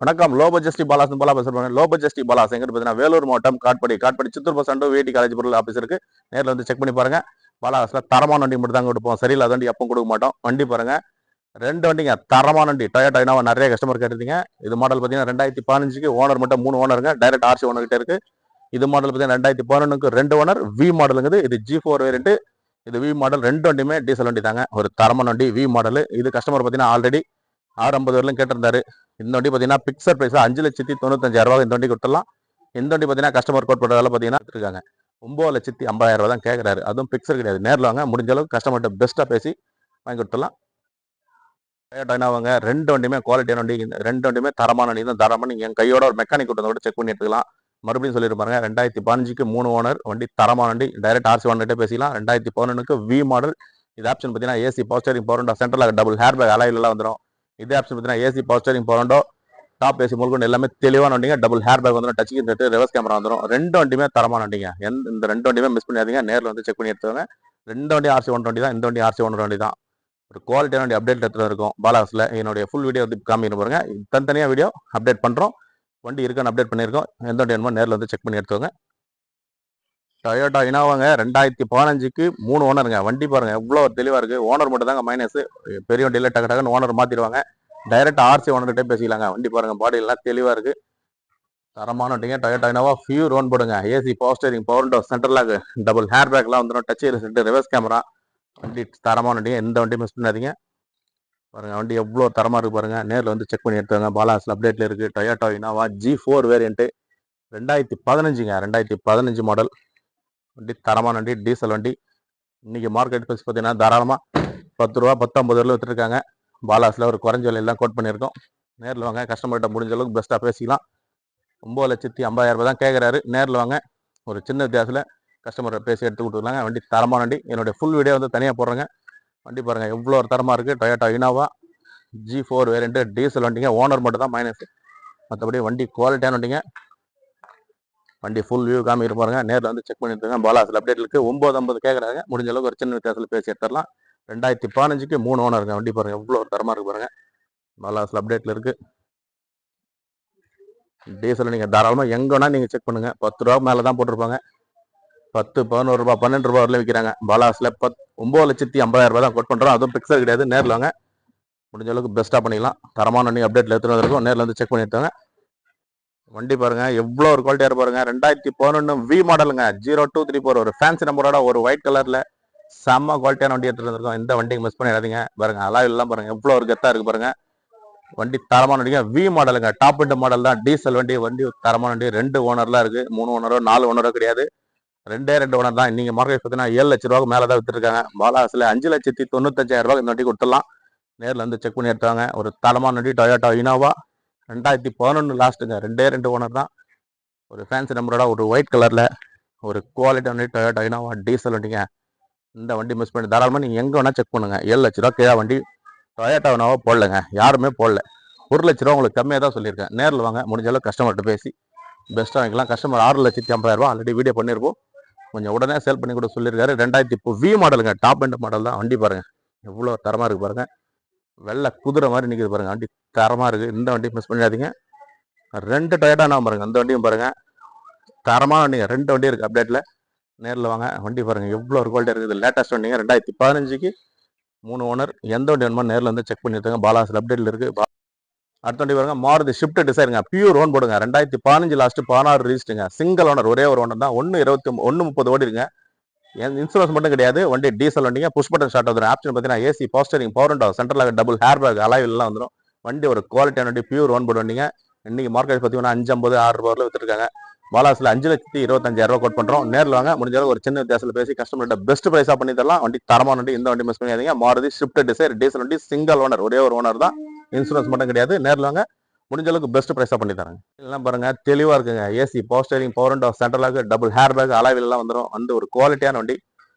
வணக்கம். Low budget Bala's Bala பேசுறேன். Low budget Bala's எங்க பார்த்தீங்கன்னா வேலூர் மாவட்டம் காட்பாடி சித்தூர் பஸ் ஸ்டாண்டு வேட்டி காலேஜ் பொருள் ஆஃபீஸ் இருக்கு. நேரில் வந்து செக் பண்ணி பாருங்க. பாலாஸ்ல தரமான வண்டி மட்டும் தான் கொடுப்போம். சரியில்லை வண்டி எப்பவும் கொடுக்க மாட்டோம். வண்டி பாருங்க, ரெண்டு வண்டிங்க தரமான வண்டி. டொயோட்டா இனோவா நிறைய கஸ்டமர் கேட்டிருந்தீங்க. இது மாடல் பார்த்தீங்கன்னா 2015க்கு ஓனர் மட்டும் 3 ஓனருங்க. டைரக்ட் ஆர்சி ஓனர் கிட்ட இருக்கு. இது மாடல் பார்த்தீங்கன்னா 2011க்கு 2 ஓனர். வி மாடலுங்குது. இது G4 வேரியன்ட். இது வி மாடல். ரெண்டு வண்டியுமே டீசல் வண்டி தாங்க. ஒரு தரமான வண்டி வி மாடல். இது கஸ்டமர் பார்த்தீங்கன்னா ஆல்ரெடி 650 வரலும் கேட்டிருந்தாரு. இந்த வண்டி பார்த்தீங்கன்னா பிக்சர் பிரைஸ் 5,95,000 இந்த வண்டி கொடுத்துடலாம். இந்த வண்டி பார்த்தீங்கன்னா கஸ்டமர் கோட் பண்ணுறதால பார்த்தீங்கன்னா இருக்காங்க 9,50,000 தான் கேட்குறாரு. அதுவும் பிக்சர் கிடையாது. நேரில் வாங்க, முடிஞ்ச அளவுக்கு கஸ்டமர்கிட்ட பெஸ்ட்டாக பேசி வாங்கி கொடுத்துடலாம். வாங்க, ரெண்டு வண்டியுமே குவாலிட்டியான வண்டி. ரெண்டு வண்டியுமே தரமான வண்டி தான். தரமான நீங்கள் என் கையோட ஒரு மெக்கானிக் கூட செக் பண்ணி எடுத்துக்கலாம். மறுபடியும் சொல்லியிருப்பாங்க, 2015க்கு 3 ஓனர் வண்டி, தரமான வண்டி. டைரக்ட் ஆர்சி ஓனர்கிட்ட பேசிக்கலாம். 2011க்கு வி மாடல். இது ஆப்ஷன் பார்த்தீங்கன்னா AC power steering power window, central double air bag அலாயிலாம் வந்துடும். இதே ஆப்ஷன் பார்த்தீங்கன்னா AC power steering power window, top AC முழுக்க எல்லாமே தெளிவான வண்டிங்க. டபுள் ஹேர் பேக் வந்துடும். டச்சிங் செட்டு, ரிவர்ஸ் கேமரா வந்துடும். ரெண்டு வண்டியுமே தரமான வண்டிங்க. இந்த ரெண்டு வண்டியுமே மிஸ் பண்ணாதீங்க. நேரில் வந்து செக் பண்ணி எடுத்துவாங்க. ரெண்டு வண்டி ஆர்சி ஒன் வண்டி தான். இந்த வண்டி ஆர்சி ஒன் வண்டி தான். ஒரு குவாலிட்டியான வண்டி அப்டேட் எடுத்துகிட்டு இருக்கும் பாலாஸில். என்னுடைய ஃபுல் வீடியோ வந்து காமிக்க பாருங்க. தனித்தனியாக வீடியோ அப்டேட் பண்ணுறோம். வண்டி இருக்கான்னு அப்டேட் பண்ணியிருக்கோம். எந்த வண்டி வேணுமோ நேரில் வந்து செக் பண்ணி எடுத்துவாங்க. டொயோட்டா இனோவாங்க 2015க்கு 3 ஓனருங்க. வண்டி பாருங்க எவ்வளோ தெளிவாக இருக்குது. ஓனர் மட்டும் தாங்க மைனஸ். பெரிய வண்டியில் டக்குன்னு ஓனர் மாற்றிடுவாங்க. டைரக்ட் ஆர்சி ஓனர்கிட்டே பேசிக்கலாங்க. வண்டி பாருங்க, பாடி எல்லாம் தெளிவாக இருக்குது. தரமான வண்டிங்க. டொயோட்டா இனோவா பியூர் ஓன் போடுங்க. AC power steering power window, சென்ட்ரலாக டபுள் ஹேர் பேக்லாம் வந்துடும். Touch set, reverse camera. வண்டி தரமான வண்டிங்க. எந்த வண்டி மிஸ் பண்ணாதீங்க. பாருங்க வண்டி எவ்வளோ தரமாக இருக்குது பாருங்க. நேரில் வந்து செக் பண்ணி எடுத்துவாங்க. பாலாஸில் அப்டேட்டில் இருக்குது. டொயோட்டா இனோவா G4 வேரியன்ட்டு 2015ங்க. 2015 மாடல் வண்டி, தரமான வண்டி, டீசல் வண்டி. இன்னைக்கு மார்க்கெட் ப்ரைஸ் பார்த்தீங்கன்னா தாராளமாக 10 ரூபா 19 வரலும் வித்துருக்காங்க. பாலாஸில் ஒரு குறைஞ்ச விலையெல்லாம் கோட் பண்ணியிருக்கோம். நேரில் வாங்க, கஸ்டமர்கிட்ட முடிஞ்ச அளவுக்கு பெஸ்ட்டாக பேசிக்கலாம். 9,50,000 தான் கேட்குறாரு. நேரில் வாங்க, ஒரு சின்ன வித்தியாசத்தில் கஸ்டமரை பேசி எடுத்து கொடுத்துருலாங்க. வண்டி தரமான வண்டி. என்னுடைய ஃபுல் வீடியோ வந்து தனியாக போடுறேங்க. வண்டி பாருங்கள் எவ்வளோ ஒரு தரமாக இருக்குது. Toyota Innova G4 variant diesel வண்டிங்க. ஓனர் மட்டும் தான் மைனஸ். மற்றபடி வண்டி குவாலிட்டியான வண்டிங்க. வண்டி ஃபுல் வியூ காமிக்கிற பாருங்க. நேரில் வந்து செக் பண்ணி எடுத்துங்க. பாலாஸில் அப்டேட் இருக்குது. 9,50 கேட்குறாங்க. முடிஞ்ச அளவுக்கு ஒரு சின்ன வித்தியாசத்தில் பேசி எடுத்துடலாம். 2015க்கு 3 ஓனர் இருக்கு. வண்டி பாருங்க எவ்வளோ ஒரு தரமாக இருக்கு பாருங்க. பாலாஸில் அப்டேட்டில் இருக்குது. டீசல் நீங்கள் தாராளமாக எங்கன்னா நீங்கள் செக் பண்ணுங்க. 10 ரூபா மேலே தான் போட்டிருப்பாங்க. 10, 11 ரூபா 12 ரூபா வரல விற்கிறாங்க. பாலாஸில் 9,50,000 தான் கோட் பண்ணுறோம். அதுவும் பிக்சர் கிடையாது. நேரில் வாங்க, முடிஞ்ச அளவுக்கு பெஸ்ட்டாக பண்ணிக்கலாம். தரமான வண்டி அப்டேட்டில் எடுத்துகிட்டு வந்திருக்கோம். நேரில் வந்து செக் பண்ணி எடுத்தாங்க. வண்டி பாருங்க எவ்வளோ ஒரு குவாலிட்டியாக பாருங்க. 2011 வி மாடலுங்க. 0234 ஒரு ஃபேன்சி நம்பரோட ஒரு ஒயிட் கலர்ல செம்ம குவாலிட்டியான வண்டி எடுத்துட்டு வந்திருக்கோம். இந்த வண்டிக்கு மிஸ் பண்ணிடாதீங்க. பாருங்க அலாய் எல்லாம் பாருங்க எவ்வளோ ஒரு கெத்தா இருக்கு பாருங்க. வண்டி தரமான வண்டிங்க. வி மாடலுங்க. டாப் அண்ட் மாடல் தான். டீசல் வண்டி. வண்டி தரமான வண்டி. 2 ஓனர்லாம் இருக்கு. 3 ஓனரோ 4 ஓனரோ கிடையாது. 2 ஓனர் தான். நீங்க மார்க்கெட் பார்த்தீங்கன்னா 7 லட்ச ரூபாய்க்கு மேலே தான் வித்துருக்காங்க. பாலாஸில் 5,95,000 இந்த வண்டி கொடுத்துடலாம். நேரில் வந்து செக் பண்ணி எடுத்தாங்க. ஒரு தரமான வண்டி டொயோட்டா இனோவா 2011 லாஸ்ட்டுங்க. 2 ஓனர் தான். ஒரு ஃபேன்சி நம்பரோட ஒரு ஒயிட் கலர்ல ஒரு குவாலிட்டி வண்டி டொயோட்டா இனோவா டீசல் வண்டிங்க. இந்த வண்டி மிஸ் பண்ணி தாராளமாக நீங்கள் எங்கே வேணால் செக் பண்ணுங்க. 7 லட்ச ரூபா கீழே வண்டி டொயோட்டா இனோவா போடலைங்க. யாருமே போடல. 1 லட்ச ரூபா உங்களுக்கு கம்மியாக தான் சொல்லியிருக்கேன். நேரில் வாங்க, முடிஞ்ச அளவுக்கு கஸ்டமர்கிட்ட பேசி பெஸ்ட்டாக வாங்கிக்கலாம். கஸ்டமர் 6,50,000 ஆல்ரெடி வீடியோ பண்ணியிருப்போம். கொஞ்சம் உடனே சேல் பண்ணி கூட சொல்லியிருக்காரு. 2000 வி மாடலுங்க. டாப் அண்ட் மாடல் தான். வண்டி பாருங்க எவ்வளோ தரமாக இருக்குது பாருங்க. வெள்ளை குதிரை மாதிரி நிற்கிது பாருங்க. வண்டி தரமாக இருக்குது. இந்த வண்டி மிஸ் பண்ணிடாதீங்க. 2 டொயோட்டா நான் பாருங்க. அந்த வண்டியும் பாருங்க தரமான வண்டிங்க. 2 வண்டி இருக்குது அப்டேட்டில். நேரில் வாங்க. வண்டி பாருங்க எவ்வளோ ஒரு குவாலிட்டி இருக்குது. லேட்டஸ்ட் வண்டிங்க. 2015க்கு 3 ஓனர். எந்த வண்டி வேணுமோ நேரில் வந்து செக் பண்ணி எடுத்துங்க. பாலாஸில் அப்டேட்டில் இருக்குது. அடுத்த வண்டி பாருங்க மாருதி ஷிஃப்ட் டிசைருங்க. பியூர் ஓன் போடுங்க. 2015 லாஸ்ட் 16 ரீஸ்ட்டுங்க. Single owner. ஒரே ஒரு ஓனர் தான். 1,30 ஓடி இருங்க. இன்சூரன்ஸ் மட்டும் கிடையாது. வண்டி டீசல் வண்டிங்க. புஷ் பட்டன் ஸ்டார்ட் வந்துடும். ஆப்ஷன் பார்த்தீங்கன்னா AC power steering power window, central double air bag alloy எல்லாம் வந்துடும். வண்டி ஒரு குவாலிட்டியான வண்டி. பியூர் ஓன் போர்டு வண்டிங்க. இன்னைக்கு மார்க்கெட் பார்த்தீங்கன்னா 550 6 ரூபாயில் வித்துருக்காங்க. பாலாஸில் 5,25,000 கோட் பண்ணுறோம். நேரில் வாங்க, முடிஞ்சாலும் ஒரு சின்ன வித்தியாசத்தில் பேசி கஸ்டமர்கிட்ட பெஸ்ட் ப்ரைஸாக பண்ணி தரலாம். வண்டி தரமான வண்டி. இந்த வண்டி மிஸ் பண்ணியாதீங்க. மாருதி ஷிஃப்ட் டிசைர் டீசல் வண்டி. Single owner. ஒரே ஒரு ஓனர் தான். இன்சூரன்ஸ் மட்டும் கிடையாது. நேரில் வாங்க, முடிஞ்ச அளவுக்கு பெஸ்ட் ப்ரைஸாக பண்ணி தராங்க. எல்லாம் பாருங்க தெளிவாக இருக்குங்க. AC power steering power window, சென்ட்ரலாக டபுள் ஹேர் பேக் அலாய் எல்லாம் வந்துடும். வந்து ஒரு குவாலிட்டியான வண்டி.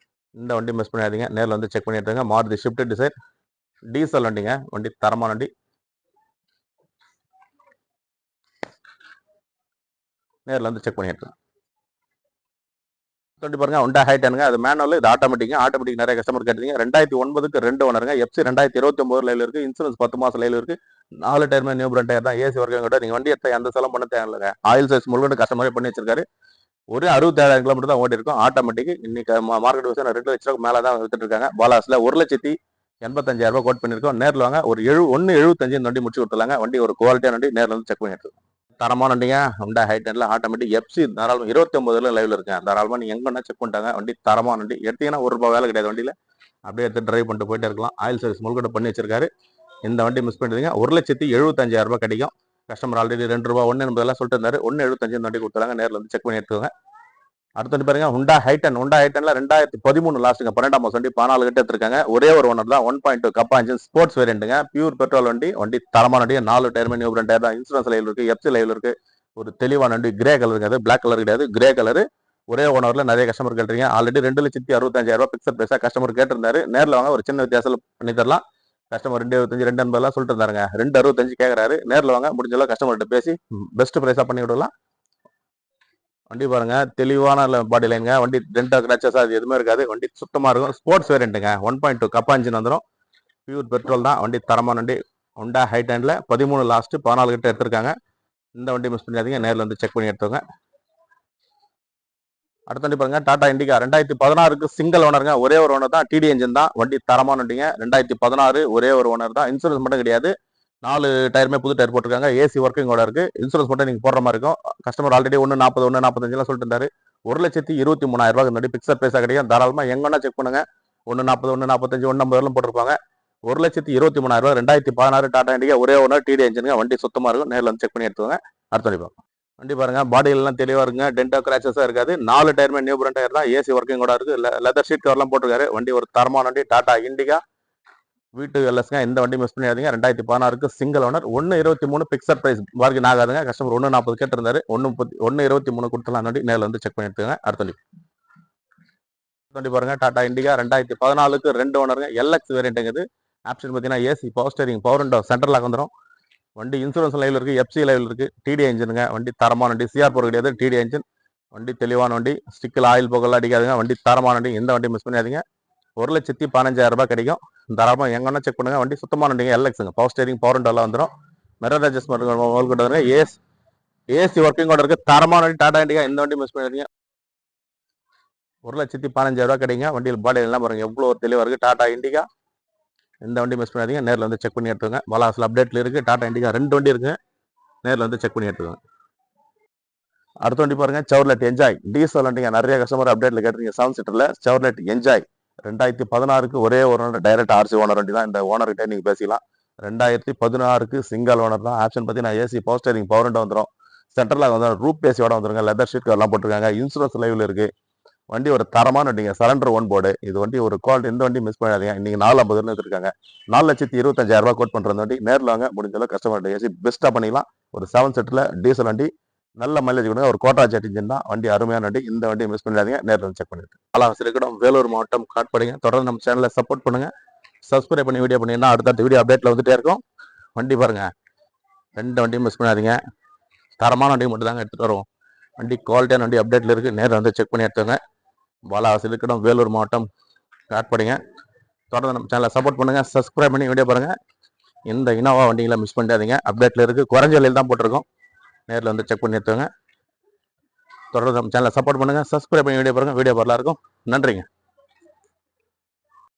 இந்த வண்டி மிஸ் பண்ணிடாதீங்க. நேரில் வந்து செக் பண்ணி எடுத்துங்க. மாருதி ஷிஃப்ட் டிசைர் டீசல் வண்டிங்க. வண்டி தரமான வண்டி. நேரில் வந்து செக் பண்ணி எடுத்துங்க. அடுத்து பாருங்க ஹோண்டா ஹைட்டனுங்க, அது மேனுவல், இது ஆட்டோமேட்டிக் நிறைய கஸ்டமர் கேட்டீங்க. 2009க்கு 2 ஓனருங்க, எஃப்சி 2029 லைவ்ல இருக்கு, இன்சூரன்ஸ் 10 மாசம் லைவ்ல இருக்கு, 4 டயருமே நியூ பிராண்ட் டயர் தான், ஏசி ஒர்க்கிங் கூட. நீங்க வண்டி எடுத்த எந்த செலவும் பண்ண தேவையில்லைங்க. ஆயில் சர்வீஸ் முழுவதும் கஸ்டமரே பண்ணி வச்சிருக்காரு. ஒரு 67,000 கிலோமீட்டர் தான் ஓடி இருக்கும். ஆட்டோமேட்டிக் இன்னைக்கு மார்க்கெட் விஷயம் 2 லட்ச ரூபாய்க்கு மேல தான் வித்துட்டு இருக்காங்க. பாலாஸ்ல 1,85,000 கோட் பண்ணிருக்கோம். நேரில் வாங்க, ஒரு 1,75 இந்த வண்டி முடிச்சு கொடுத்துலாங்க. வண்டி ஒரு குவாலிட்டியான வண்டி, நேரில் வந்து செக் பண்ணி எடுத்துக்கலாம். தரமான வண்டிங்க, ஹோண்டா ஹைட்டன்ல ஆட்டோமேட்டிக் எஃப்சி தாராளமா 29 லைவ்ல இருக்கேன். தாராளமா நீங்க எங்கன்னா செக் பண்ணிட்டாங்க. வண்டி தரமான வண்டி, எடுத்தீங்கன்னா ₹1 வேலை கிடையாது வண்டியில. அப்படியே எடுத்து டிரைவ் பண்ணிட்டு போயிட்டே இருக்கலாம். ஆயில் சர்வீஸ் முழுக்க பண்ணி வச்சிருக்காரு. இந்த வண்டி மிஸ் பண்ணிட்டீங்க, 1,75,000 கிடைக்கும். கஸ்டமர் ஆல்ரெடி ₹2 1.80 சொல்லிட்டு இருந்தாரு. 1.75 இந்த வண்டி கொடுத்துறாங்க. நேரில் வந்து செக் பண்ணி எடுத்துக்கோங்க. அடுத்து பாருங்க ஹோண்டா ஹைட்டன்ல 2013 லாஸ்ட்டுங்க, 12ஆம் மாசம் வண்டி 14 கிட்ட எடுத்திருக்காங்க. ஒரே ஒரு ஓனர் தான், 1.2 கப்பா இன்ஜின், ஸ்போர்ட்ஸ் வேரியண்ட்டுங்க, பியூர் பெட்ரோல் வண்டி தரமான வண்டி, 4 டயருமே நியூ பிராண்ட் டயர் தான், இன்சூரன்ஸ் லைவ்ல இருக்கு, எஃப்சி லைவ்ல இருக்கு. ஒரு தெளிவான வண்டி, கிரே கலருங்க, அது பிளாக் கலர் கிடையாது, கிரே கலர். ஒரே ஓனர்ல நிறைய கஸ்டமர் கேட்டீங்க. ஆல்ரெடி 2,65,000 பிக்சர் பிரைஸா கஸ்டமர் கேட்டிருந்தாரு. நேரில் வாங்க, ஒரு சின்ன வித்தியாசம் பண்ணி தரலாம். கஸ்டமர் 2.25 2.80 சொல்லிட்டு இருந்தாருங்க, 2.65 கேட்கறாரு. நேரில் வாங்க, முடிஞ்ச அளவு கஸ்டமர்கிட்ட பேசி பெஸ்ட் பிரைஸா பண்ணி விடலாம். வண்டி பாருங்க, தெளிவான பாடி லைனுங்க, வண்டி டென்டா கிராச்சஸ் அது எதுவுமே இருக்காது. வண்டி சுத்தமா இருக்கும். ஸ்போர்ட்ஸ் வேரியண்ட்டுங்க, 1.2 கப்பா இன்ஜின் வந்துடும், பியூர் பெட்ரோல் தான். வண்டி தரமான வண்டி, ஹோண்டா ஹைட்டன்ல 13 லாஸ்ட் 14 கிட்ட எடுத்திருக்காங்க. இந்த வண்டி மிஸ் பண்ணியாதீங்க, நேரில் வந்து செக் பண்ணி எடுத்துங்க. அடுத்த வண்டி பாருங்க, டாடா இண்டிகா 2016க்கு சிங்கிள் ஓனருங்க, ஒரே ஒரு ஓனர் தான், டிடி என்ஜின் தான். வண்டி தரமான வண்டிங்க, 2016 ஒரே ஒரு ஓனர் தான், இன்சூரன்ஸ் மட்டும் கிடையாது. 4 டயருமே புது டயர் போட்டிருக்காங்க, ஏசி ஒர்க்கிங்கோட இருக்கு, இன்சூரன்ஸ் மட்டும் நீங்க போடுற மாதிரி இருக்கும். கஸ்டமர் ஆல்ரெடி 1.40 1.45 சொல்லிட்டு இருந்தாரு. 1,23,000 இந்த பிக்சர் பிரைஸா கிடைக்கும். தாராளமா எங்கன்னா செக் பண்ணுங்க. 1.40 1.45 1.50 போட்டிருப்பாங்க. 1,23,000 2016 டாடா இண்டிகா ஒரே ஓனர், டிடி என்ஜினுங்க, வண்டி சுத்தமா இருக்கும். நேரில் வந்து செக் பண்ணி எடுத்துவாங்க. அடுத்த வண்டி பார்ப்போம். வண்டி பாருங்க, பாடி எல்லாம் தெளிவா இருக்குங்க, டென்டோ கிராச்சஸா இருக்காது. 4 டயருமே நியூ பிராண்ட் டயர் தான், ஏசி ஒர்க்கிங்கோட இருக்கு, லெதர் ஷீட் கவர்லாம் போட்டிருக்காரு. வண்டி ஒரு தரமான வண்டி, டாடா இண்டிகா V2LSங்க. இந்த வண்டி மிஸ் பண்ணியாதீங்க, 2016க்கு single owner, 1.23 fixed price bargaining ஆகாதுங்க. கஸ்டமர் 1.40 கேட்டிருந்தாரு, 1.23 கொடுத்துலாம். வண்டி நேரில் வந்து செக் பண்ணி எடுத்துங்க. அடுத்த வண்டி பாருங்க, டாடா இண்டிகா 2014க்கு 2 ஓனருங்க, எல்எக்ஸ் வேரியண்ட்டுங்குது. ஆப்ஷன் பார்த்தீங்கன்னா AC, power steering, power window, central lock வந்துடும். வண்டி இன்சூரன்ஸ் லைவ்ல இருக்கு, எஃப்சி லைவ்ல இருக்கு, டிடி என்ஜினுங்க. வண்டி தரமான வண்டி, சிஆர் போர் கிடையாது, டிடி என்ஜின். வண்டி தெளிவான வண்டி, ஸ்டிக்கில் ஆயில் போகலாம் அடிக்காதுங்க. வண்டி தரமான வண்டி, இந்த வண்டி மிஸ் பண்ணியாதீங்க. 1,15,000 கிடைக்கும். தாராளமாக எங்கன்னா செக் பண்ணுங்க. வண்டி சுத்தமான வண்டிங்க, எல்எக்ஸுங்க, பவர் ஸ்டேரிங், பவர் விண்டோ எல்லாம் வந்துடும். மிரர் அட்ஜஸ்ட்மெண்ட், ஏசி ஒர்க்கிங்கோட இருக்கு, தரமான வண்டி, டாடா இண்டிகா. இந்த வண்டி மிஸ் பண்ணியாதீங்க. 1,15,000 கிடைங்க. வண்டியில் பாடி எல்லாம் பாருங்க எவ்வளோ தெளிவாக இருக்கு, டாடா இண்டிகா. இந்த வண்டி மிஸ் பண்ணாதீங்க, நேரில் வந்து செக் பண்ணி எடுத்துங்க. பலாஸ்ல அப்டேட்ல இருக்கு, டாடா இண்டிகா 2 வண்டி இருக்கு, நேரில் வந்து செக் பண்ணி எடுத்துங்க. அடுத்த வண்டி பாருங்க, செவர்லெட் என்ஜாய் டீசல் வண்டிங்க. நிறைய கஸ்டமர் அப்டேட்ல கேட்டிருக்கீங்க. 7 சீட்டர்ல செவர்லெட் என்ஜாய் 2016க்கு ஒரே ஒரு டைரக்ட் ஆர்சி ஓனர் வண்டி தான். இந்த ஓனர் கிட்ட நீங்க பேசிக்கலாம். 2016க்கு சிங்கிள் ஓனர் தான். ஆப்ஷன் பார்த்தீங்கன்னா AC, power steering, power window வந்துடும், சென்ட்ரலாக வந்துடும், ரூப் ஏசியோட வந்துருங்க, லெதர் ஷீட் எல்லாம் போட்டிருக்காங்க, இன்சூரன்ஸ் லைவ்ல இருக்கு. வண்டி ஒரு தரமான வண்டிங்க, சரண்டர் ஒன் போர்டு. இது வண்டி ஒரு குவாலிட்டி, இந்த வண்டி மிஸ் பண்ணாதீங்க. இன்னைக்கு 4.50 எடுத்துருக்காங்க. 4,25,000 கோட் பண்ற வண்டி. நேரில் வாங்க, முடிஞ்ச அளவு கஸ்டமர் ஏசி பெஸ்ட்டாக பண்ணிக்கலாம். ஒரு 7 சீட்டர்ல டீசல் வண்டி, நல்ல மைலேஜ் கொடுங்க, ஒரு கோட்டா ஜெட் இன்ஜின் தான். வண்டி அருமையான வண்டி, இந்த வண்டியை மிஸ் பண்ணிடாதீங்க, நேரில் வந்து செக் பண்ணிட்டு. பாலாசிரிக்கிடம், வேலூர் மாவட்டம், காட்பாடிங்க. தொடர்ந்து நம்ம சேனலை சப்போர்ட் பண்ணுங்க, சப்ஸ்கிரைப் பண்ணி வீடியோ பண்ணிங்கன்னா அடுத்த வீடியோ அப்டேட்ல வந்துட்டே இருக்கும். வண்டி பாருங்க, 2 வண்டியும் மிஸ் பண்ணாதீங்க. தரமான வண்டி மட்டும் தாங்க எடுத்துட்டு வருவோம். வண்டி குவாலிட்டியான வண்டி அப்டேட்ல இருக்கு, நேரில் வந்து செக் பண்ணி எடுத்துங்க. பாலாசிரிக்கிடம், வேலூர் மாவட்டம், காட்பாடிங்க. தொடர்ந்து நம்ம சேனலை சப்போர்ட் பண்ணுங்க, சப்ஸ்கிரைப் பண்ணி வீடியோ பாருங்க. இந்த இனோவா வண்டிகளை மிஸ் பண்ணிடாதீங்க, அப்டேட்ல இருக்கு, குறைஞ்ச விலையில் தான் போட்டிருக்கோம். நேரில் வந்து செக் பண்ணி எடுத்துங்க. தொடர்ந்து நம்ம சேனலை சப்போர்ட் பண்ணுங்க, சப்ஸ்கிரைப் பண்ணி வீடியோ பாருங்க. வீடியோ வரலாம் இருக்கும். நன்றிங்க.